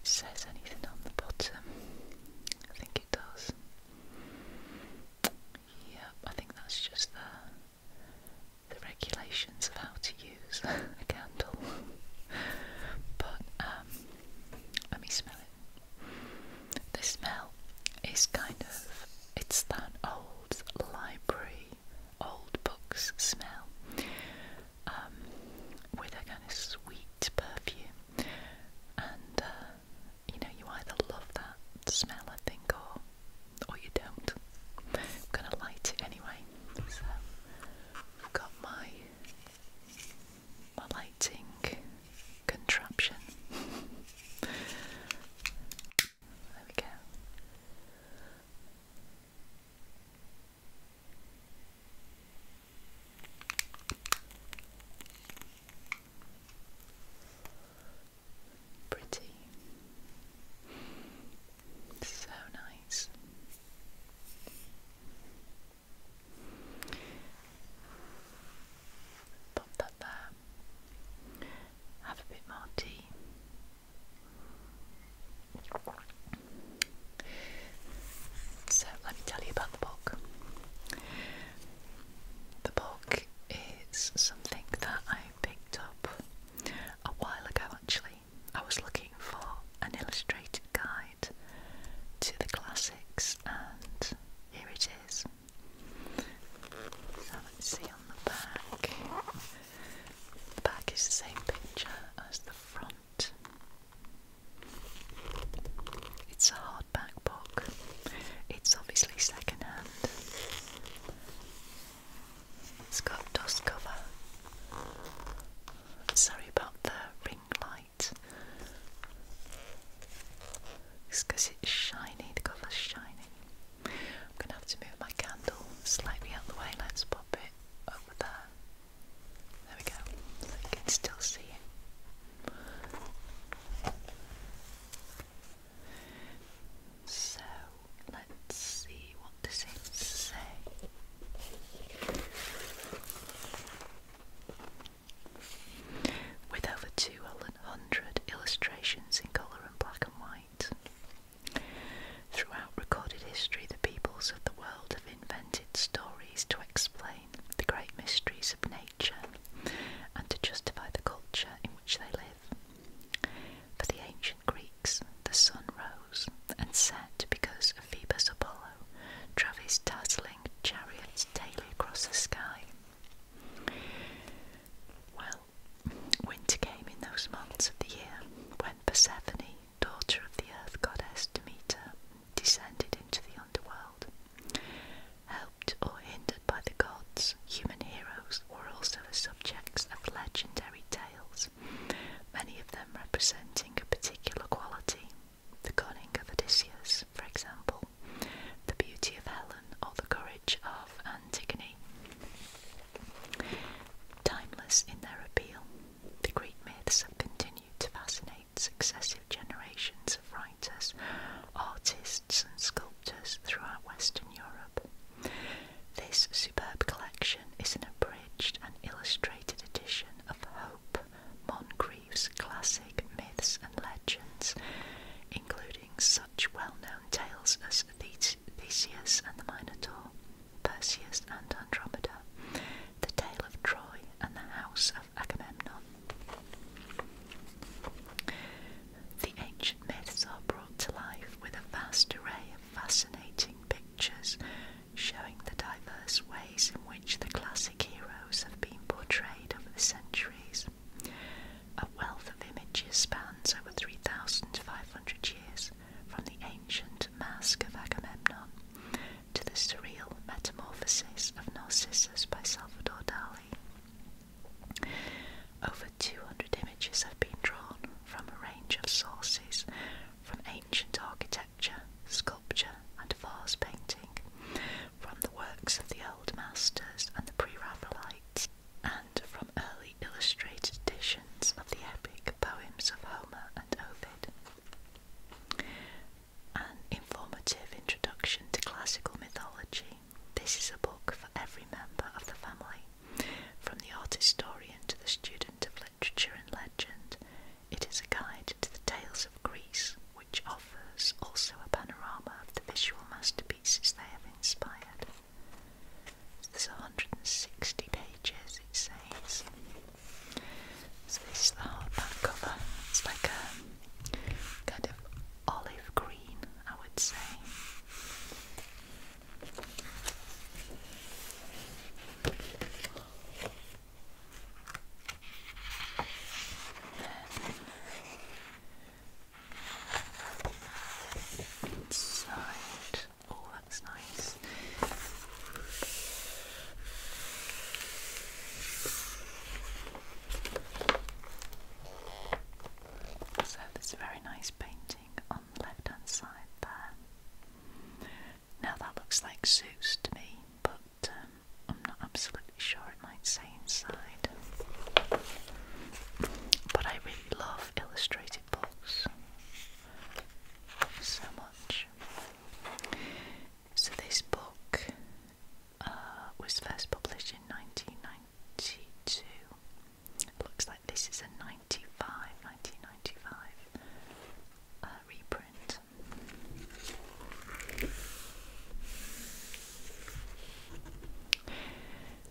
says anything on the bottom. I think it does. Yep, I think that's just the regulations of how to use a candle. But let me smell it. The smell is kind of, it's that old library, old books smell, with a kind of sweet perfume, and you either love that smell, I think, or you don't. I'm gonna light it anyway. So I've got my lighting contraption. There we go. Pretty. So nice. Pop that there. Have a bit more tea. So let me tell you about the book. The book is something that I picked up a while ago actually. I was looking for an illustrated guide to the classics, and here it is. So let's see on the back. The back is the same picture as the front. It's a hardback book. It's obviously second hand. It's got dust cover. Sorry about the ring light. It's because it's shiny, the cover's shiny. I'm going to have to move my candle slightly out of the way. Let's pop it over there. There we go, so you can still see it. So, let's see, what does it say? With over 200 illustrations in colour and black and white. Throughout recorded history, the peoples of the world have invented stories to explain the great mysteries of nature and to justify the culture in which they live. For the ancient Greeks, the sun rose and set because Phoebus Apollo drove his dazzling chariots daily across the sky. Well, winter came in those months of the year when Persephone, daughter of the earth goddess Demeter, descended into the underworld. Helped or hindered by the gods, human heroes were also the subjects of legendary tales, many of them representing a particular quality. The cunning of Odysseus, for example, the beauty of Helen, or the courage of Antigone. Timeless in their appeal, the Greek myths have continued to fascinate successive generations of writers, artists and sculptors throughout Western Europe. This superb collection is an abridged and illustrated edition of Hope Mongreave's classic myths and legends, including such well-known tales as Theseus and the Minotaur, Perseus and Andromeda, the Tale of Troy and the House of Agamemnon. The ancient myths are brought to life with a vast array of fascinating pictures showing the diverse ways in which the classic heroes have been portrayed over the centuries. A wealth of images spans over 3,500 years, from the ancient Mask of Agamemnon to the surreal metamorphosis of Narcissus It's a very nice painting on the left hand side there. Now that looks like Zeus to me, but I'm not absolutely sure, it might say inside. But I really love illustrated books so much. So this book was first published in 1992. Looks like this is a 1995 reprint.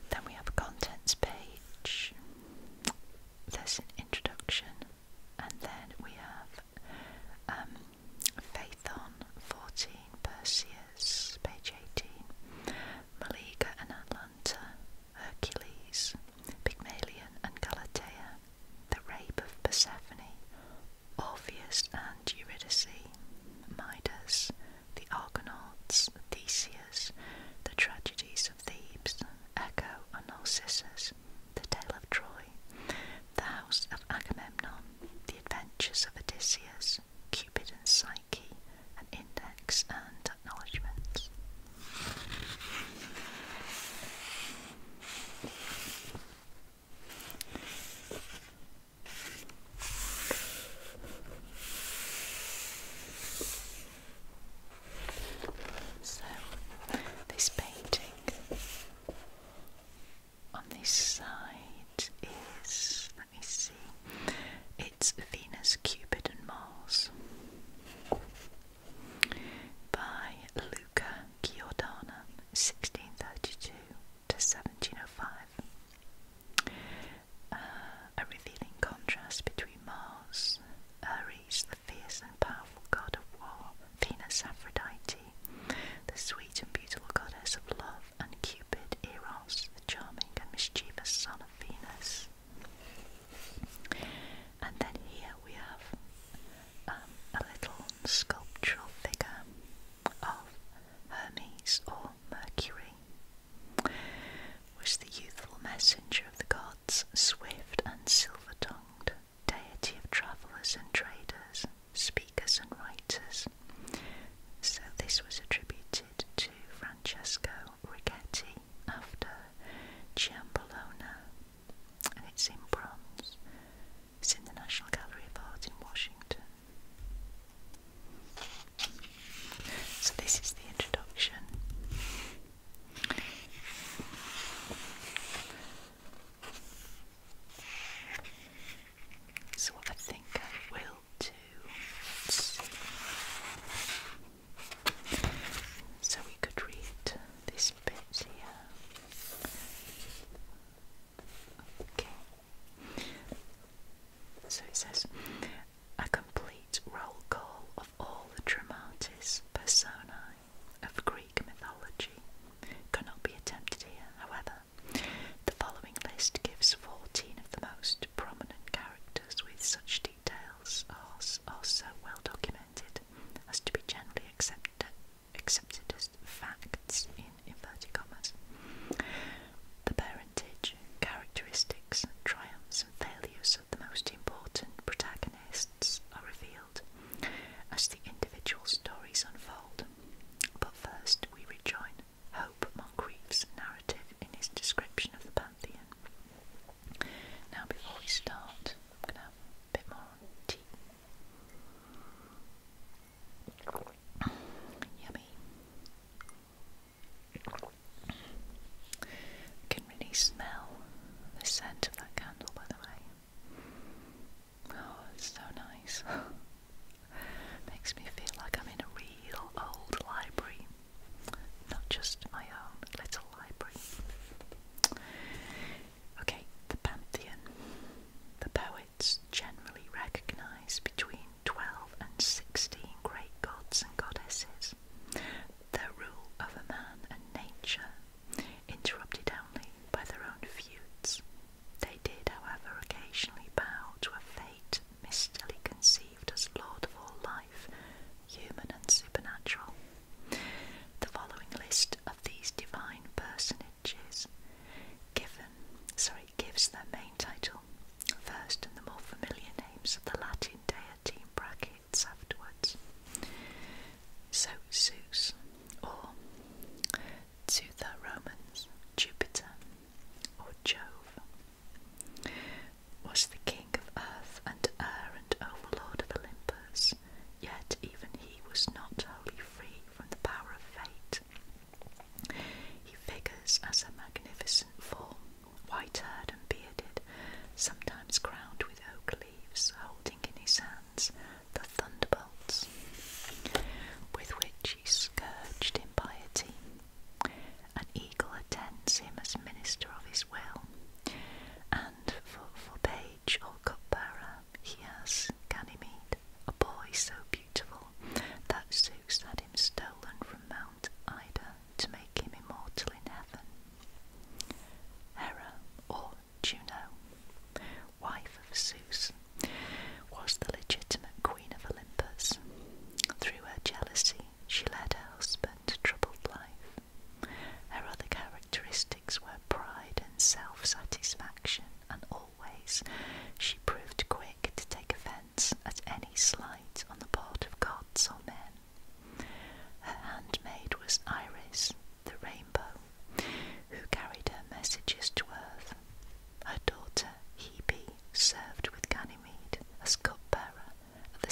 Then we have a contents page. There's an introduction, and then we have Phaethon 14, Perseus, page 18, Meleager and Atlanta, Hercules, Pygmalion and Galatea, the rape of Persephone, Orpheus and Eurydice, Midas, the Argonauts, Theseus, the tragedies of Thebes, Echo and Narcissus, the tale of Troy, the house of Agamemnon, the adventures of Odysseus, Cupid and Psyche, an index and acknowledgements.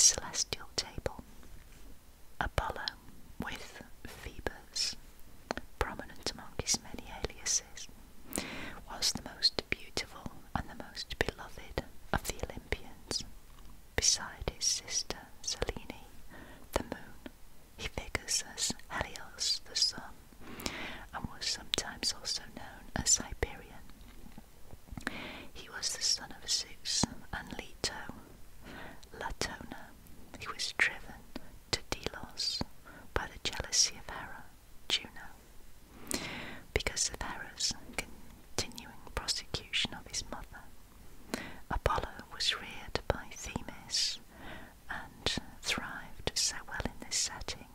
celestial table. Apollo, with Phoebus prominent among his many aliases, was the most beautiful and the most beloved of the Olympians. Beside his sister Selene, the moon, he figures as Helios, the sun, and was sometimes also known as Hyperion. He was the son of Zeus and Leto, Latona. He was driven to Delos by the jealousy of Hera, Juno, because of Hera's continuing prosecution of his mother. Apollo was reared by Themis and thrived so well in this setting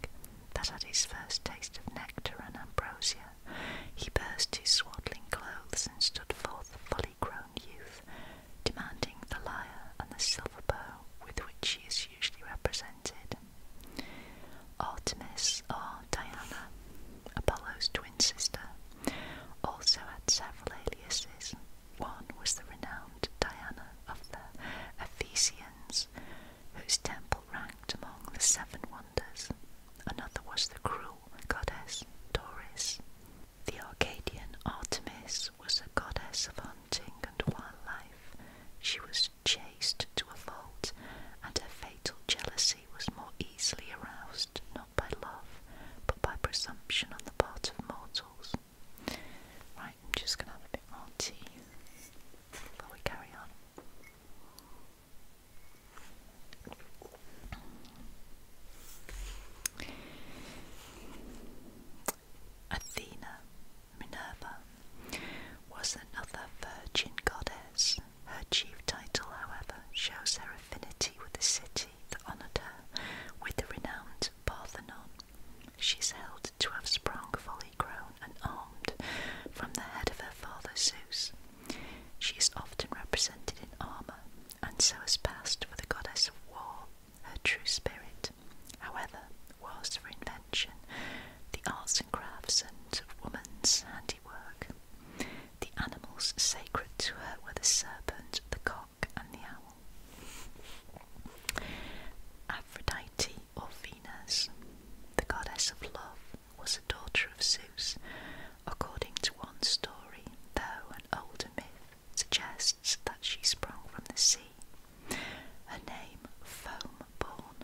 that at his first taste of nectar and ambrosia he burst his swaddling clothes and stood forth a fully grown youth, demanding the lyre and the silver bow with which he is usually represented. Artemis, or Diana, Apollo's twin sister, also had several aliases. One was the renowned Diana of the Ephesians, whose temple ranked among the seven wonders. Another was the cruel goddess Doris. The Arcadian Artemis was a goddess of hunting and wildlife. She was chaste to a fault, and her fatal jealousy was more easily aroused not by love, but by presumption on the part of mortals. Right, I'm just going to have a bit more tea before we carry on. Athena Minerva was another virgin goddess. Her chief title, however, shows her affinity with the city that honoured her with the renowned Parthenon. She is held to have sprung fully grown and armed from the head of her father Zeus. She is often represented in armour, and so has passed for the goddess of war, her true spirit. However, was for invention, the arts and crafts and woman's handiwork. The animals sacred to her were the serpent, the cock, and the owl. Aphrodite, or Venus, the goddess of love, was a daughter of Zeus, according to one story, though an older myth suggests that she sprung from the sea. Her name, foam-born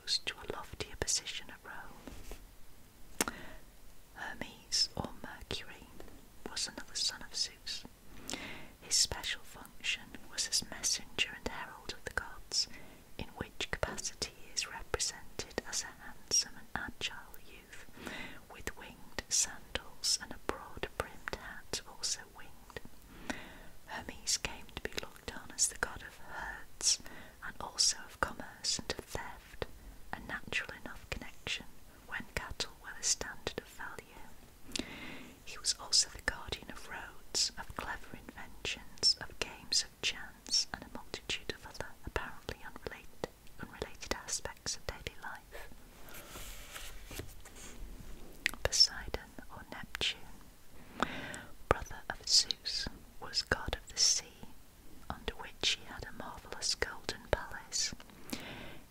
rose to a loftier position at Rome. Hermes, or Mercury, was another son of Zeus. His special function was as messenger and herald of the gods, in which capacity he is represented as a handsome and agile youth, with winged sandals and a broad-brimmed hat, also winged. Hermes came to be looked on as the god of herds, and also of commerce and of theft, a natural enough connection when cattle were the standard of value. He was also the guardian of roads, of clever inventions, of games of chance, and a multitude of other apparently unrelated aspects of daily life. Poseidon, or Neptune, brother of Zeus, was god of the sea, under which he had a marvellous golden palace,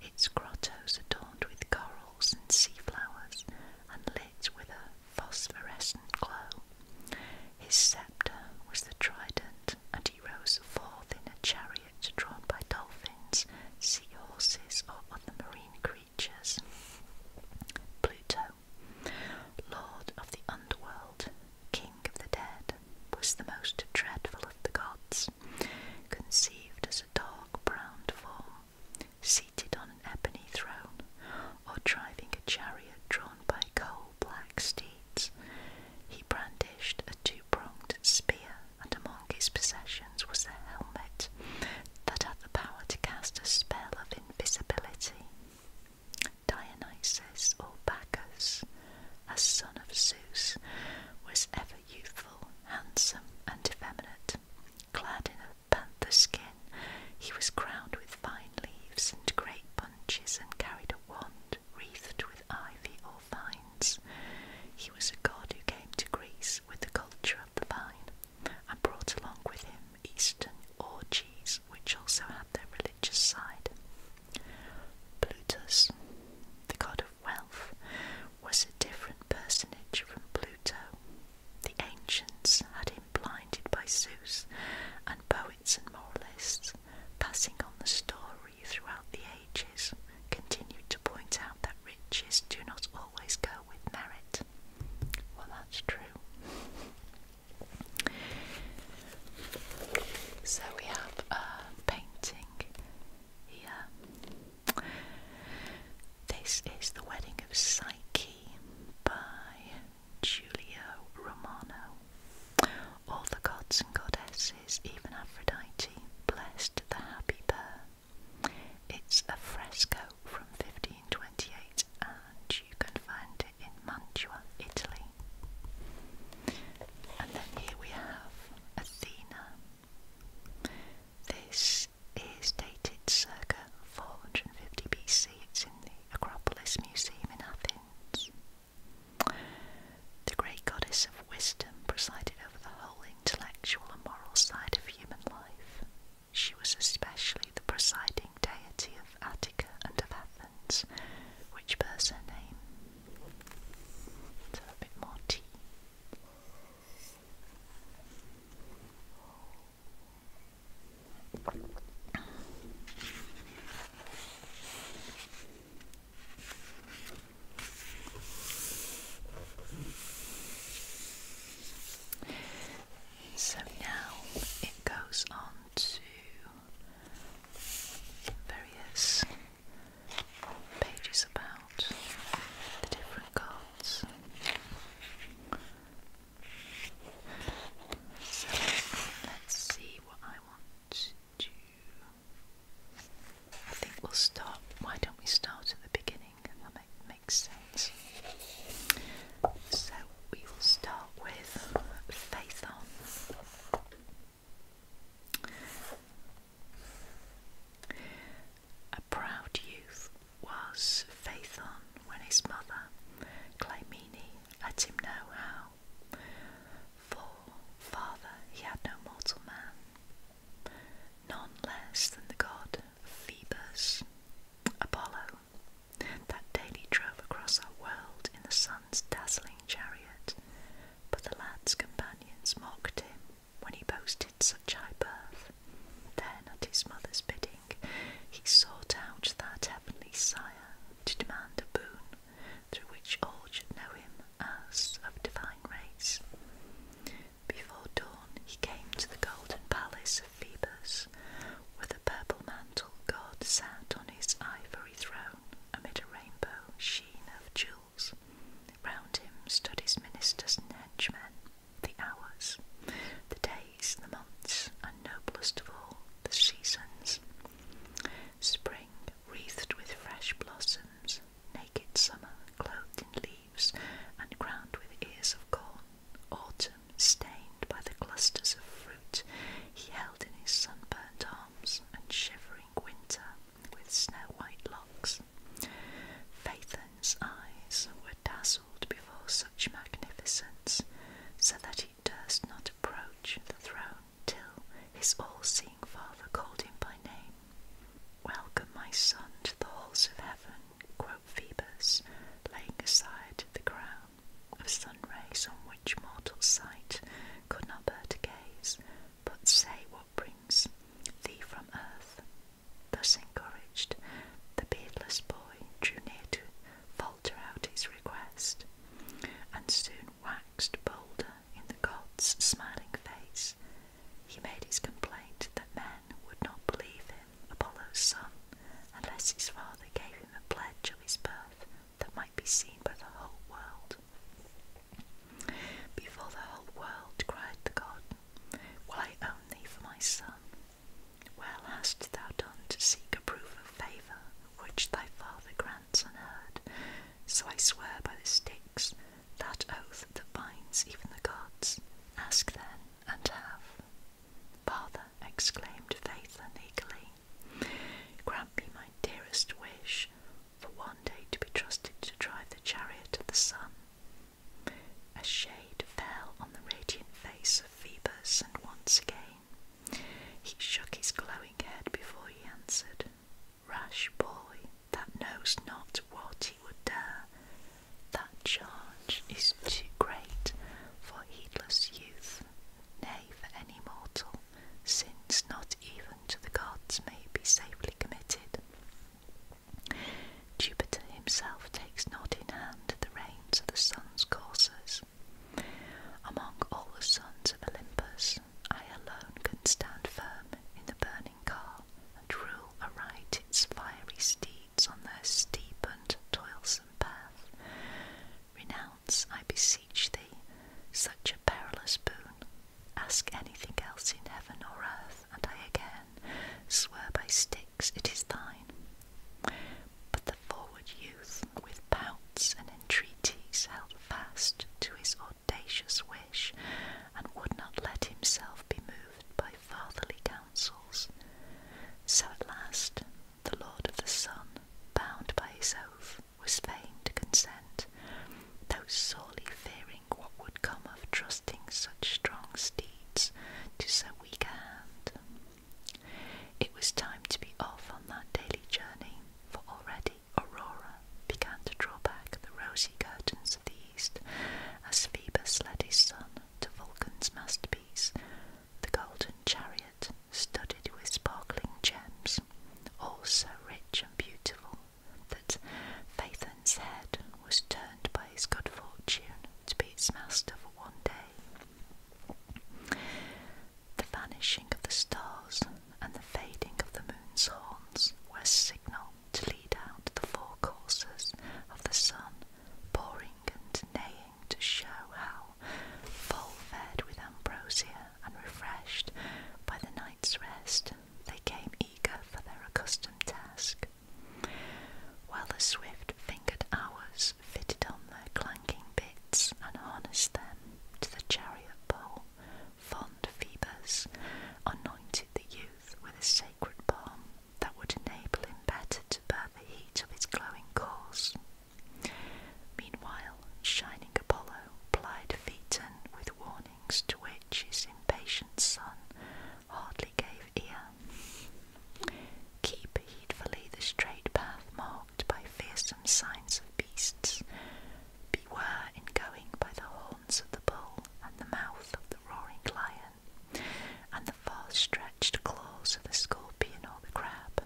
its grottos adorned with corals and sea flowers, and lit with a phosphorescent glow. His sceptre was the trident, and he rose forth in a chariot drawn by dolphins, seahorses, or other marine creatures. Pluto, lord of the underworld, king of the dead, was the most dreadful of the gods, conceived as a dark-browned form, seated on an ebony throne, or driving a chariot drawn by coal-black steeds. He brandished a two-pronged spear, and among his possessions was a helmet that had the power to cast a spell of invisibility. Dionysus, or Bacchus, a son of Zeus, was ever youthful, handsome, and effeminate. Clad in a panther skin, he was crowned with fine leaves and great bunches, and carried a wand wreathed with ivy or vines. He was a god who came to Greece with the culture of the vine, and brought along with him Eastern orgies, which also had their religious side. Plutus, the god of wealth, was a different personage from Pluto. The ancients had him blinded by Zeus, and poets and moralists, passing on the story throughout the ages, continued to point out that riches do not always go with merit. Well, that's true. So we have a painting here. This is The Wedding of Psyche by Giulio Romano. All the gods and goddesses, even Aphrodite, blessed the happy pair. It's a fresco from 1528, and you can find it in Mantua, Italy. And then here we have Athena. This is dated circa 450 BC. It's in the Acropolis Museum in Athens. The great goddess of wisdom presided over the whole intellectual and moral side of human life. She was especially the presiding deity of Attica and of Athens, which bears her name. So a bit more tea. So now it goes on to various pages about the different gods. So let's see what I want to do. I think we'll start. Why don't we start at the beginning? That makes sense. So we will start with Phaethon. A proud youth was Phaethon when his mother, Clymene, let him know how. For father he had no mortal man, none less than the god Phoebus, Apollo, knows not what he would dare. That charge is too great for heedless youth, nay, for any mortal, since not even to the gods may be safely committed. Jupiter himself takes not in hand the reins of the sun's coursers. Among all the sons of Olympus, I alone can stand firm in the burning car, and rule aright its fiery steeds on their steep and toilsome path. Renounce, I beseech thee, such a perilous boon. Ask anything else in heaven or earth, and I again swear by Styx it is thine. But the forward youth, with pouts and entreaties, held fast to his audacious wish, and would not let himself be moved by fatherly counsels. So at last the Lord of the Sun, bound by his oath, was fain to consent, though sorely fearing what would come of trusting such strong steeds to so weak a hand. It was time to be off on that daily journey, for already Aurora began to draw back the rosy curtains of the east, as Phoebus led his son to Vulcan's masterpiece, the golden chariot studded with sparkling gems, all so rich and beautiful that Phaethon's head was turned by his good fortune to be its master for one day. The vanishing of the stars and the fading of the moon's horns were signal to lead out the four coursers of the sun, boring and neighing to show how, full fed with ambrosia and refreshed by the night's rest, they came eager for their accustomed task. While the swift-fingered hours fitted on their clanking bits and harnessed them to the chariot pole, fond Phoebus anointed the youth with a sacred balm that would enable him better to bear the heat of its glowing course. Meanwhile, shining Apollo plied Phaeton with warnings to which his impatient son hardly gave ear. Keep heedfully the straight path marked by fearsome signs of beasts. Beware in going by the horns of the bull and the mouth of the roaring lion, and the far-stretched claws of the scorpion or the crab.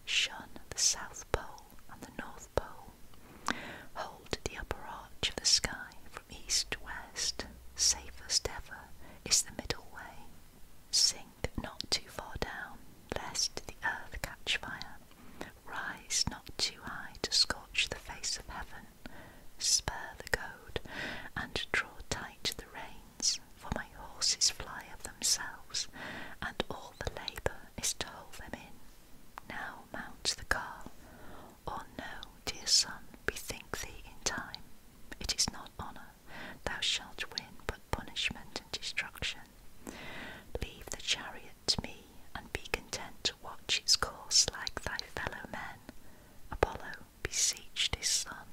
Shun the South Pole and the North Pole. Hold the upper arch of the sky from east to west. Safest ever is the middle way. Sink not too far down, lest the earth catch fire. Rise not too high to scorch the face of heaven. Spur the goad, and draw tight the reins, for my horses fly of themselves, and all the labour is to hold them in. Now mount the car, or no, dear son, bethink thee in time. It is not honour, thou shalt win but punishment and destruction. Leave the chariot to me, and be content to watch its course like thy fellow men. Apollo beseeched his son.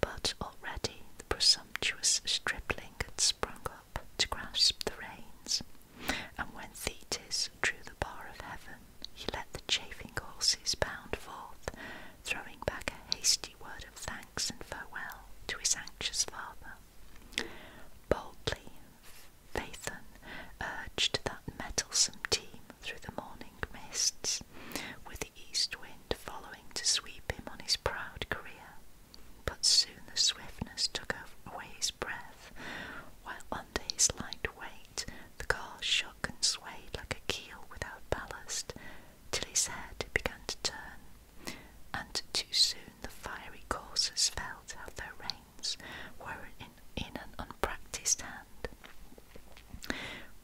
But already the presumptuous stripling had sprung up to grasp the reins, and when Thetis drew the bar of heaven, he let the chafing horses bound forth, throwing back a hasty word of thanks and farewell to his anxious father. Boldly Phaethon urged that mettlesome team through the morning mists, with the east wind following to sweep him on his proud career. But soon the swiftness took away his breath, while under his light weight the car shook and swayed like a keel without ballast, till his head began to turn, and too soon the fiery coursers felt how their reins were in an unpractised hand.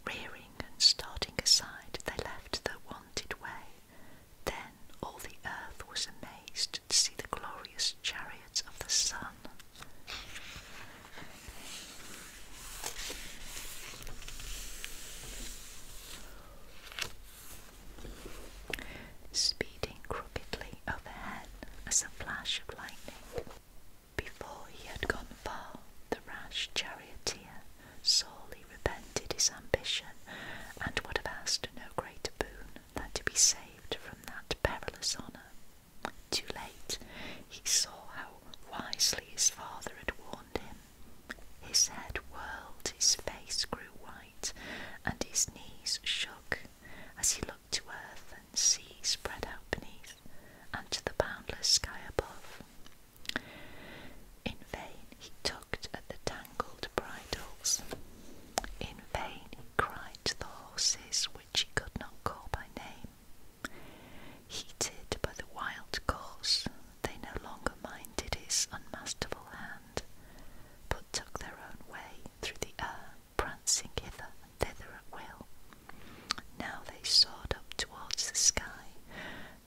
Rearing and starting aside, they left their wonted way. Then all the earth was amazed to see the glorious chariot of the sun. Speeding crookedly overhead as a flash of lightning. Before he had gone far, the rash charioteer sorely repented his ambition, and would have asked no greater boon than to be saved from that perilous honour. Too late saw how wisely his father had warned him. His head whirled, his face grew white, and his knees shook as he looked to earth and sea spread out beneath, and to the boundless sky above. In vain he tugged at the tangled bridles. In vain he cried to the horses which he could not call by name. Heated by the wild course, they no longer minded his unmasterful hand, but took their own way through the air, prancing hither and thither at will. Now they soared up towards the sky,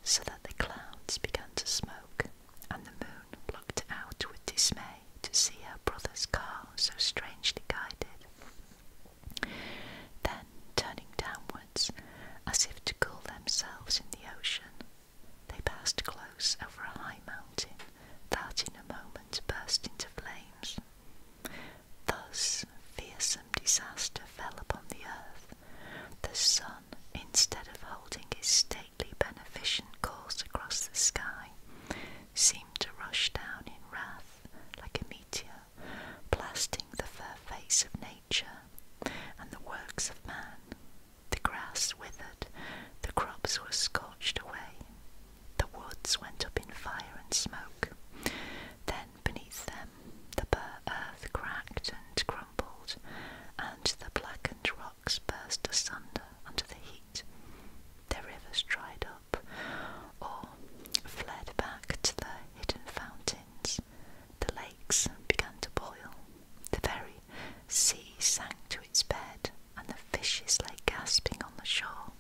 so that the clouds began to smoke, and the moon looked out with dismay to see her brother's car so strangely guided. Then, turning downwards, as if to cool themselves in the ocean, they passed close over a high mountain that in a moment burst into flames. Thus fearsome disaster fell upon the earth. The sun, instead of holding his stately beneficent course across the sky, seemed to rush down in wrath like a meteor, blasting the fair face of nature and the works of man. The grass withered, the crops were scorched away, the woods went up in fire and smoke. Then beneath them the bare earth cracked and crumbled, and the blackened rocks burst asunder under the heat. The rivers dried up, or fled back to their hidden fountains. The lakes began to boil. The very sea sank to its bed, and the fishes lay gasping on the shore,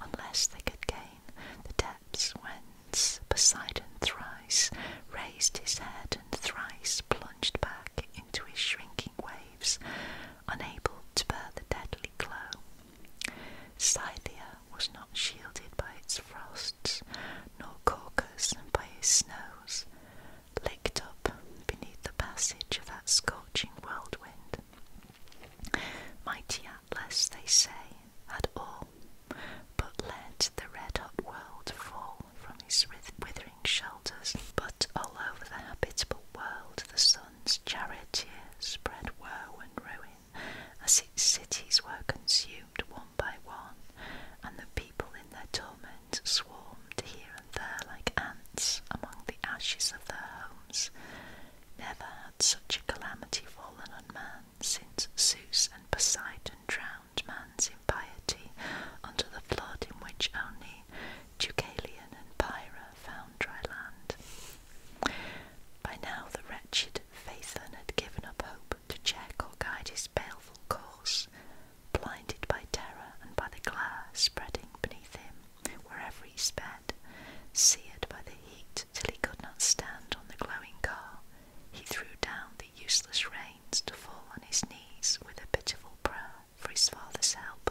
unless they could gain the depths whence Poseidon thrice raised his head and thrice plunged back into his shrinking waves, unable to bear the deadly glow. Scythia was not shielded by its frosts, nor Caucasus by his snows, licked up beneath the passage of that scorching whirlwind. Mighty Atlas, they say, had all but let the red-hot world fall from his withering shoulders. But all over the habitable world the sun's charioteers spread woe and ruin, as its cities were consumed one by one, and the people in their torment swarmed here and there like ants among the ashes of their homes. Never had such a calamity fallen on man since Zeus and Poseidon drowned man's impiety under the flood in which only Deucalion and Pyrrha found dry land. By now the wretched Phaethon had given up hope to check or guide his baleful course, blinded by terror and by the glare spreading beneath him wherever he sped, seared by the heat till he could not stand on the glowing car. He threw down the useless reins to fall on his knees with a pitiful prayer for his father's help.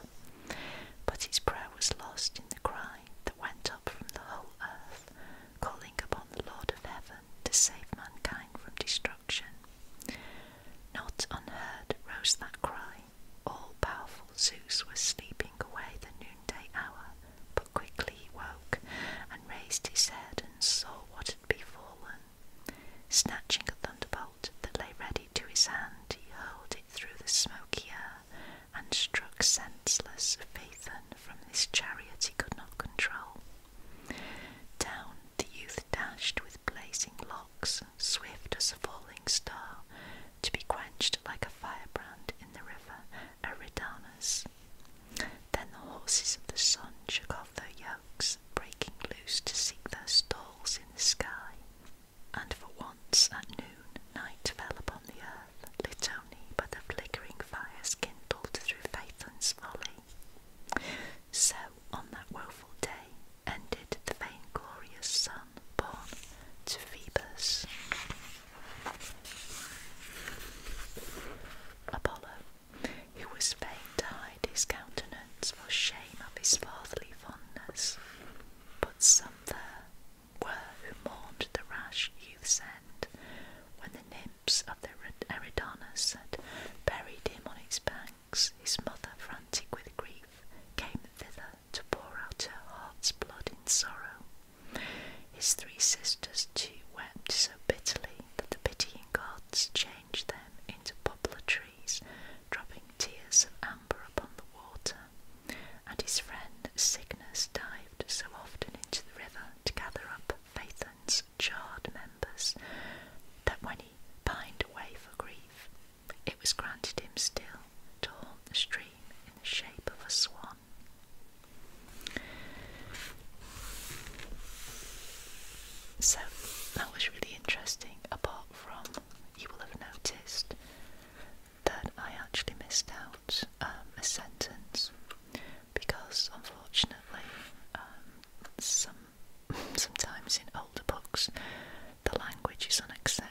But his prayer was lost in the cry that went up from the whole earth, calling upon the Lord of heaven to save mankind from destruction. Not unheard rose that cry. All-powerful Zeus was sleeping away the noonday hour, but quickly he woke and raised his head and saw what had befallen. Snatching a thunderbolt that lay ready to his hand, he hurled it through the smoky air and struck senseless Phaethon from this chariot he could not control. Down the youth dashed with blazing locks, swift as a falling star, to be quenched like a firebrand in the river Eridanus. Then the horses of the sun shook off their yokes, breaking loose to seek their stalls in the sky. And for once at noon night fell upon the earth, lit only by the flickering fires kindled through Phaethon's folly. So on that woeful day ended the vainglorious son born to Phoebus. Apollo, who was fain to hide his countenance for shame of his fatherly fondness, but some there were who mourned the rash youth's end, when the nymphs of the Eridanus had buried him on its banks. His mother, frantic with grief, came thither to pour out her heart's blood in sorrow. His three sisters too wept wept so bitterly that the pitying gods changed them into poplar trees, dropping tears of amber upon the water, and his friend Cygnus dived so often into the river to gather up Phaethon's charred members that when he pined away for grief, it was granted him still to haunt the stream in the shape of a swan. So that was really interesting, apart from, you will have noticed that I actually missed out a sentence, because unfortunately sometimes in older books the language is unacceptable.